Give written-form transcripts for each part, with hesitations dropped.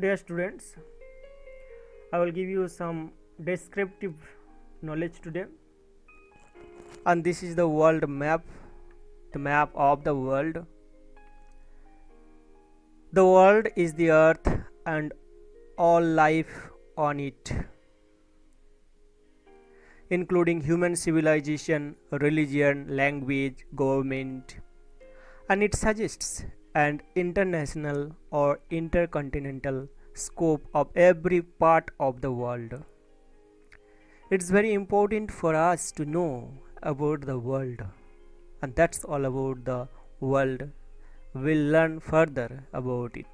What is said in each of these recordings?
Dear students, I will give you some descriptive knowledge today. And this is the world map, the map of the world. The world is the earth and all life on it, including human civilization, religion, language, government, and it suggests an international or intercontinental scope of every part of the world. It's very important for us to know about the world, and that's all about the world. We'll learn further about it.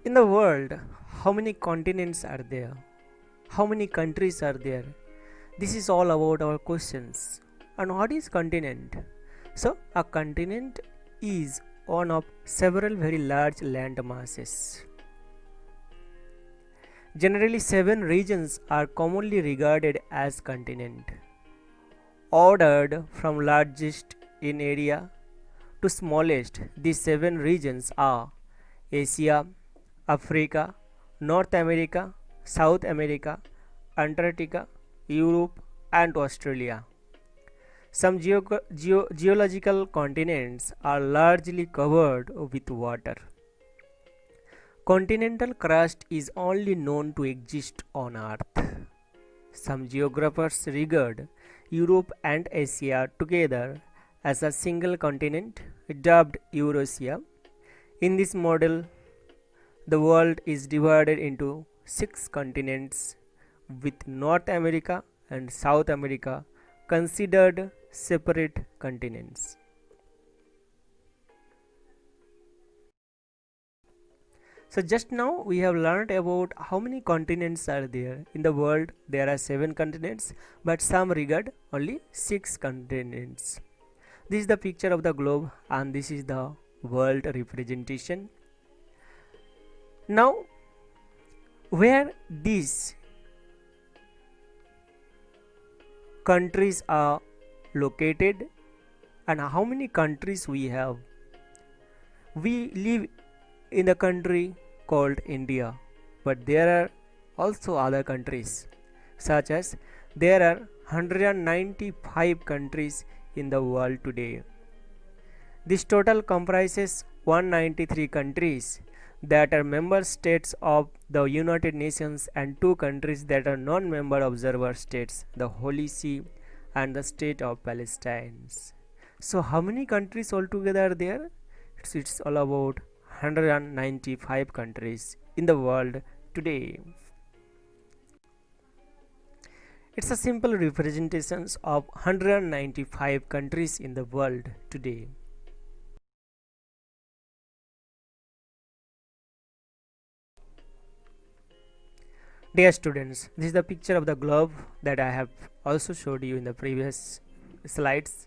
In the world, how many continents are there? How many countries are there? This is all about our questions. And what is continent? So, a continent is one of several very large land masses. Generally, 7 regions are commonly regarded as continent, ordered from largest in area to smallest. These 7 regions are Asia, Africa, North America, South America, Antarctica, Europe, and Australia. Some geological continents are largely covered with water. Continental crust is only known to exist on Earth. Some geographers regard Europe and Asia together as a single continent dubbed Eurasia. In this model, the world is divided into 6 continents, with North America and South America considered separate continents. So just now we have learned about how many continents are there in the world. There are 7 continents, but some regard only 6 continents. This is the picture of the globe and this is the world representation. Now, where these countries are located and how many countries we have? We live in a country called India, but there are also other countries, such as there are 195 countries in the world today. This total comprises 193 countries that are member states of the United Nations and 2 countries that are non-member observer states, the Holy See and the state of Palestine. So how many countries altogether are there? It's all about 195 countries in the world today. It's a simple representation of 195 countries in the world today. Dear students, this is the picture of the globe that I have also showed you in the previous slides.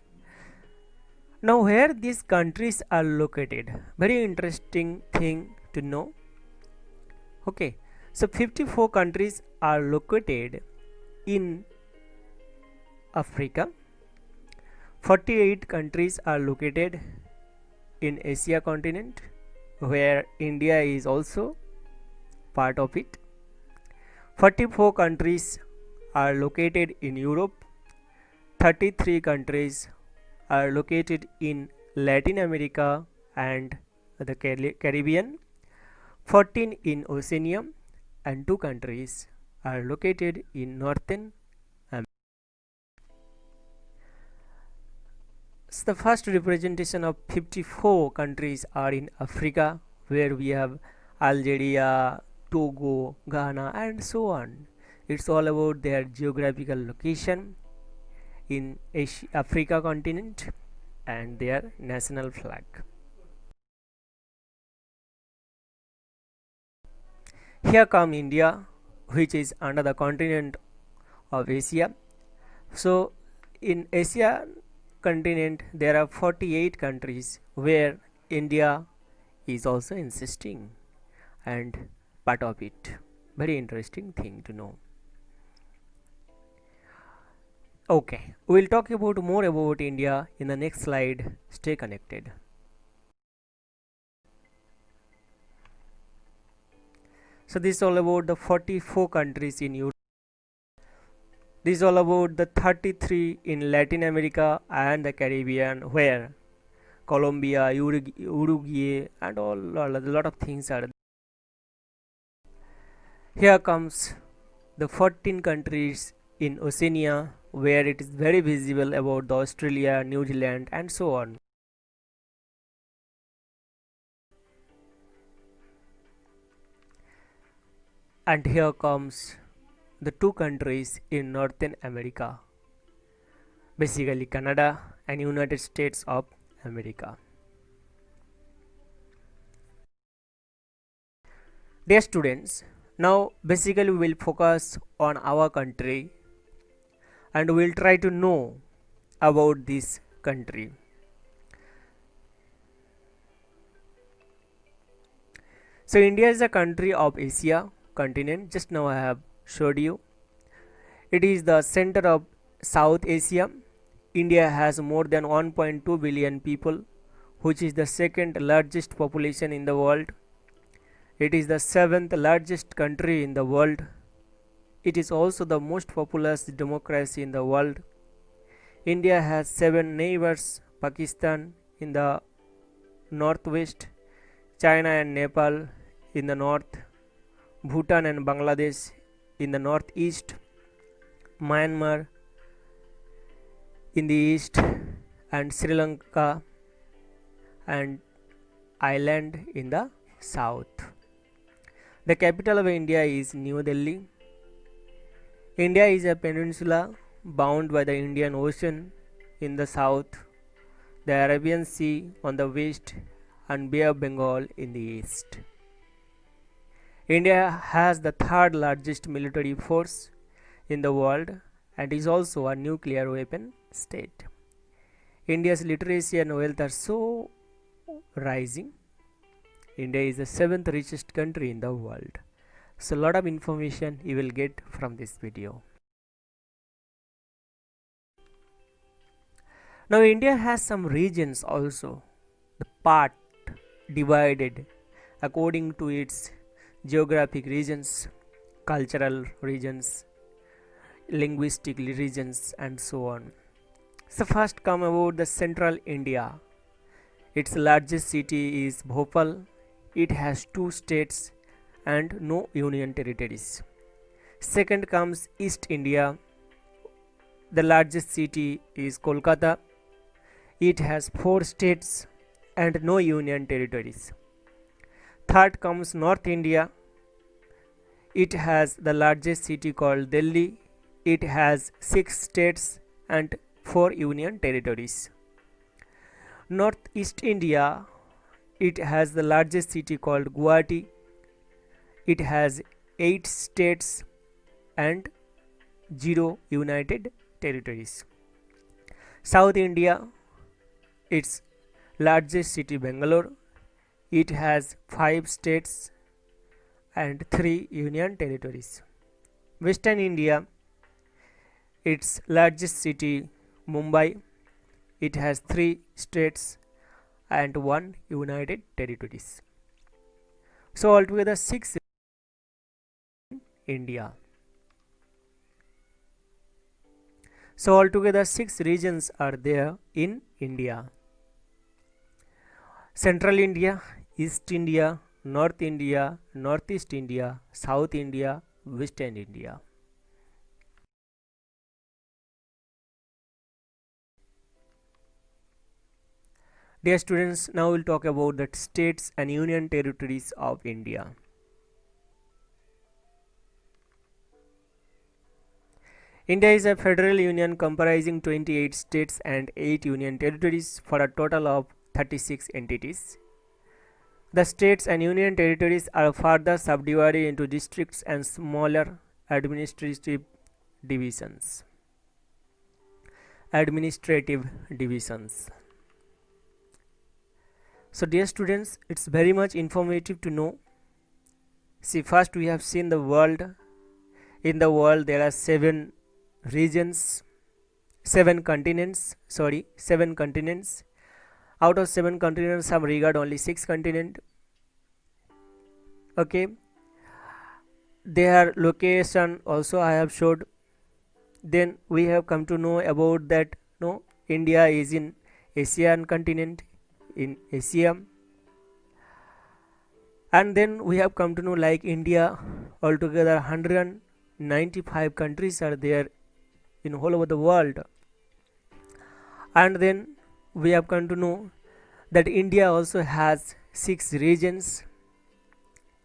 Now where these countries are located, very interesting thing to know. Okay, so 54 countries are located in Africa, 48 countries are located in Asia continent, where India is also part of it. 44 countries are located in Europe, 33 countries are located in Latin America and the Caribbean, 14 in Oceania, and 2 countries are located in Northern America. So the first representation of 54 countries are in Africa, where we have Algeria, Togo, Ghana, and so on. It's all about their geographical location in Africa continent and their national flag. Here come India, which is under the continent of Asia. So in Asia continent there are 48 countries where India is also insisting and part of it. Very interesting thing to know. Okay, we'll talk about more about India in the next slide. Stay connected. So this is all about the 44 countries in Europe. This is all about the 33 in Latin America and the Caribbean, where Colombia, Uruguay, and all a lot of things are. Here comes the 14 countries in Oceania, where it is very visible about the Australia, New Zealand, and so on. And here comes the two countries in Northern America, basically Canada and United States of America. Dear students, now basically we will focus on our country and we will try to know about this country. So India is a country of Asia continent. Just now I have showed you. It is the center of South Asia. India has more than 1.2 billion people, which is the second largest population in the world. It is the seventh largest country in the world. It is also the most populous democracy in the world. India has 7 neighbors: Pakistan in the northwest, China and Nepal in the north, Bhutan and Bangladesh in the northeast, Myanmar in the east, and Sri Lanka and Ireland in the south. The capital of India is New Delhi. India is a peninsula bound by the Indian Ocean in the south, the Arabian Sea on the west, and Bay of Bengal in the east. India has the third largest military force in the world and is also a nuclear weapon state. India's literacy and wealth are so rising. India is the 7th richest country in the world. So a lot of information you will get from this video. Now India has some regions also, the part divided according to its geographic regions, cultural regions, linguistic regions, and so on. So first come about the central India. Its largest city is Bhopal. It has 2 states and no union territories. Second comes East India. The largest city is Kolkata. It has 4 states and no union territories. Third comes North India. It has the largest city called Delhi. It has 6 states and 4 union territories. Northeast India, it has the largest city called Guwahati. It has 8 states and 0 united territories. South India, its largest city Bangalore. It has 5 states and 3 union territories. Western India, its largest city Mumbai. It has 3 states and 1 united territories. So altogether 6 in India. So altogether 6 regions are there in India. Central India, East India, North India, Northeast India, South India, Western India. Dear students, now we'll talk about the states and union territories of India. India is a federal union comprising 28 states and 8 union territories for a total of 36 entities. The states and union territories are further subdivided into districts and smaller administrative divisions. So dear students, it's very much informative to know. See, first we have seen the world. In the world there are 7 regions. seven continents. Out of 7 continents, some regard only 6 continents. Okay, their location also I have showed. Then we have come to know about that no, India is in Asian continent, in Asia. And then we have come to know like India altogether 195 countries are there in all over the world. And then we have come to know that India also has 6 regions.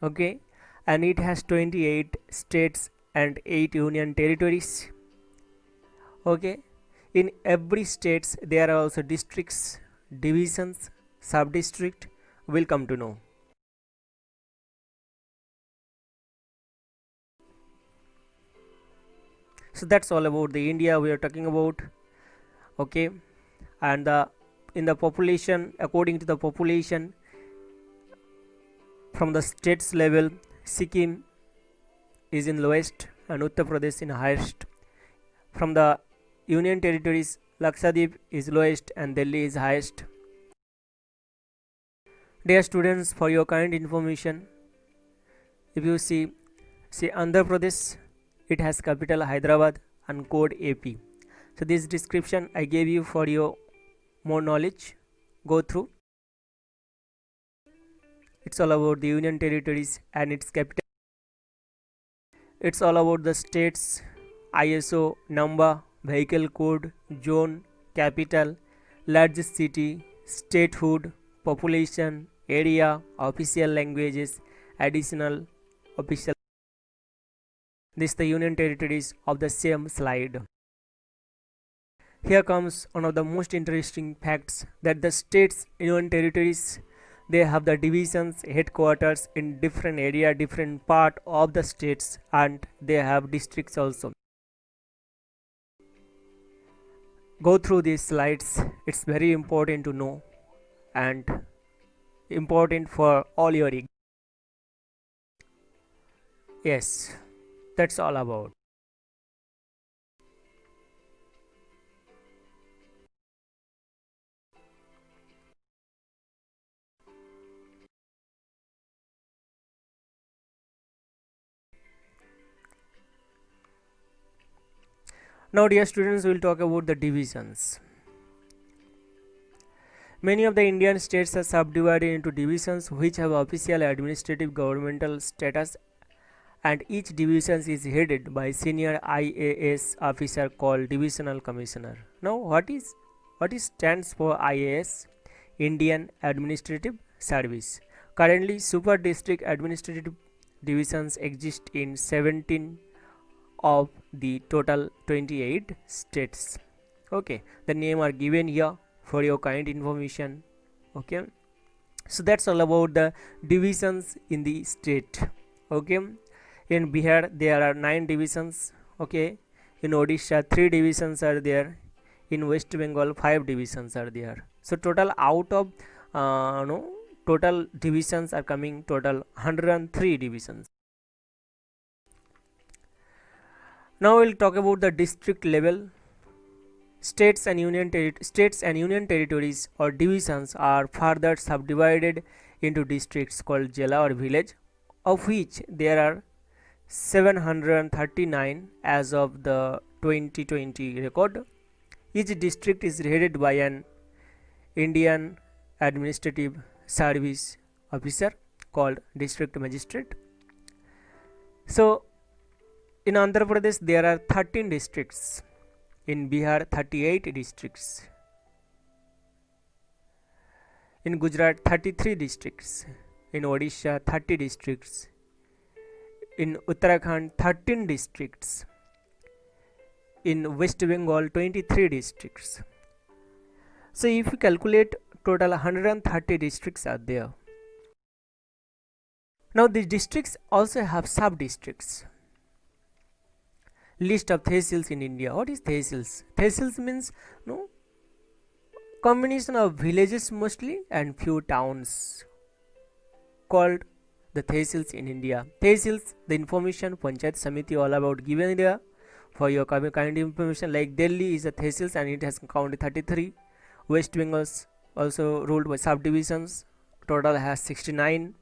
Okay, and it has 28 states and 8 union territories. Okay, in every states there are also districts, divisions, sub-district. Will come to know. So that's all about the India we are talking about. Okay, and in the population, according to the population, from the states level, Sikkim is in lowest and Uttar Pradesh in highest. From the union territories, Lakshadweep is lowest and Delhi is highest. Dear students, for your kind information, if you see Andhra Pradesh, it has capital Hyderabad and code AP. So this description I gave you for your more knowledge. Go through. It's all about the union territories and its capital. It's all about the states, ISO, number, vehicle code, zone, capital, largest city, statehood, population, area, official languages, additional official. This is the union territories of the same slide. Here comes one of the most interesting facts that the states, union territories, they have the divisions, headquarters in different area, different part of the states, and they have districts also. Go through these slides. It's very important to know and important for all your exams. Yes, that's all about. Now dear students, we will talk about the divisions. Many of the Indian states are subdivided into divisions which have official administrative governmental status, and each division is headed by senior IAS officer called divisional commissioner. Now what stands for IAS? Indian Administrative Service. Currently super district administrative divisions exist in 17 of the total 28 states. Okay, the name are given here for your kind information. Okay, so that's all about the divisions in the state. Okay, in Bihar there are 9 divisions. Okay, in Odisha 3 divisions are there. In West Bengal 5 divisions are there. So total out of total divisions are coming total 103 divisions. Now we'll talk about the district level. States and union territories or divisions are further subdivided into districts called Jela or village, of which there are 739 as of the 2020 record. Each district is headed by an Indian Administrative Service officer called district magistrate. So in Andhra Pradesh there are 13 districts, in Bihar 38 districts, in Gujarat 33 districts, in Odisha 30 districts, in Uttarakhand 13 districts, in West Bengal 23 districts. So if you calculate total 130 districts are there. Now these districts also have sub-districts. List of tehsils in India. What is tehsils? Tehsils means combination of villages mostly and few towns called the tehsils in India. Tehsils, the information Panchayat Samiti all about given there For your kind information, like Delhi is a tehsils and it has county 33. West Bengal also ruled by subdivisions, total has 69.